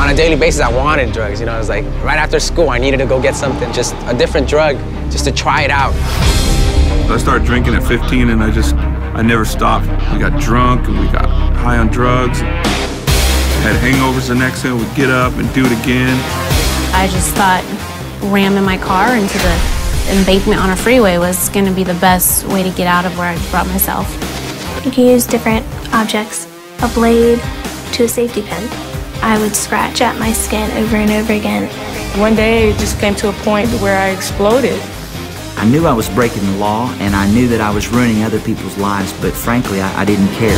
on a daily basis, I wanted drugs. You know, it was like right after school, I needed to go get something, just a different drug, just to try it out. I started drinking at 15, and I never stopped. We got drunk, and we got high on drugs. Had hangovers the next day, we'd get up and do it again. I just thought ramming my car into the embankment on a freeway was going to be the best way to get out of where I brought myself. You can use different objects, a blade to a safety pin. I would scratch at my skin over and over again. One day it just came to a point where I exploded. I knew I was breaking the law, and I knew that I was ruining other people's lives, but frankly, I didn't care.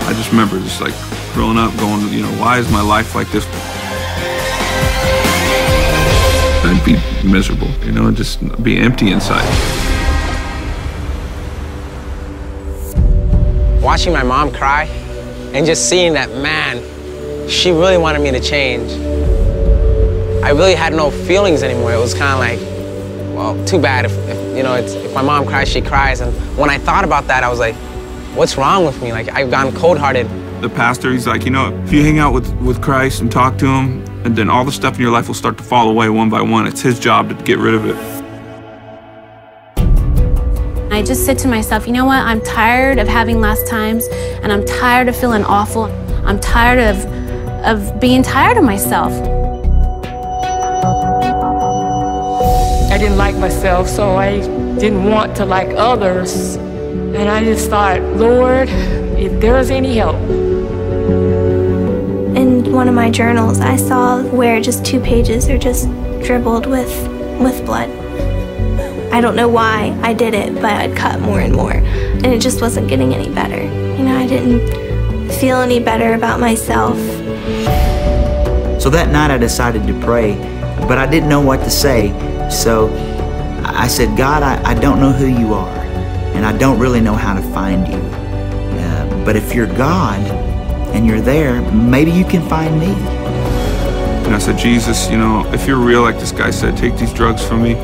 I just remember just like growing up going, you know, why is my life like this? I'd be miserable, you know, just be empty inside. Watching my mom cry and just seeing that, man, she really wanted me to change. I really had no feelings anymore. It was kind of like, well, too bad if my mom cries, she cries. And when I thought about that, I was like, what's wrong with me? Like, I've gone cold-hearted. The pastor, he's like, you know, if you hang out with Christ and talk to him, and then all the stuff in your life will start to fall away one by one. It's his job to get rid of it. I just said to myself, you know what? I'm tired of having last times, and I'm tired of feeling awful. I'm tired of being tired of myself. I didn't like myself, so I didn't want to like others. And I just thought, Lord, if there's any help. In one of my journals, I saw where just 2 pages are just dribbled with blood. I don't know why I did it, but I'd cut more and more, and it just wasn't getting any better. You know, I didn't feel any better about myself. So that night I decided to pray, but I didn't know what to say. So I said, God, I don't know who you are, and I don't really know how to find you. But if you're God and you're there, maybe you can find me. And I said, Jesus, you know, if you're real, like this guy said, take these drugs from me.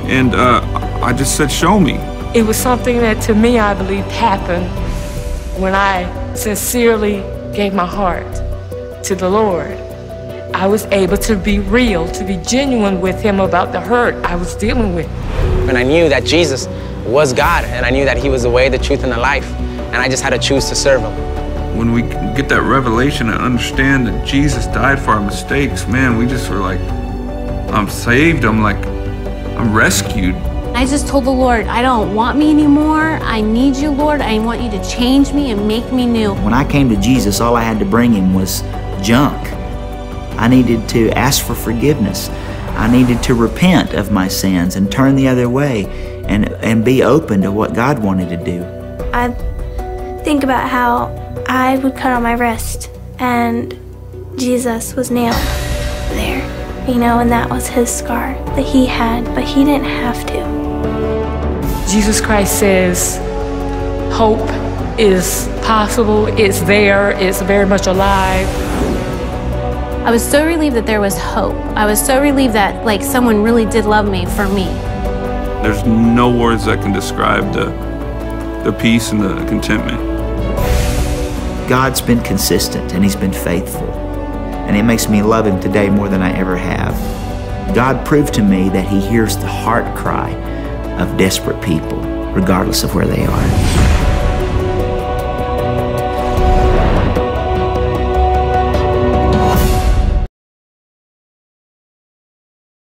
And I just said, show me. It was something that, to me, I believe happened when I sincerely gave my heart to the Lord. I was able to be real, to be genuine with him about the hurt I was dealing with. And I knew that Jesus was God, and I knew that he was the way, the truth, and the life. And I just had to choose to serve him. When we get that revelation and understand that Jesus died for our mistakes, man, we just were like, I'm saved, I'm rescued. I just told the Lord, I don't want me anymore. I need you, Lord. I want you to change me and make me new. When I came to Jesus, all I had to bring him was junk. I needed to ask for forgiveness. I needed to repent of my sins and turn the other way and be open to what God wanted to do. I think about how I would cut on my wrist and Jesus was nailed there, you know, and that was his scar that he had, but he didn't have to. Jesus Christ says hope is possible, it's there, it's very much alive. I was so relieved that there was hope. I was so relieved that, like, someone really did love me for me. There's no words that can describe the peace and the contentment. God's been consistent and he's been faithful. And it makes me love him today more than I ever have. God proved to me that he hears the heart cry of desperate people, regardless of where they are.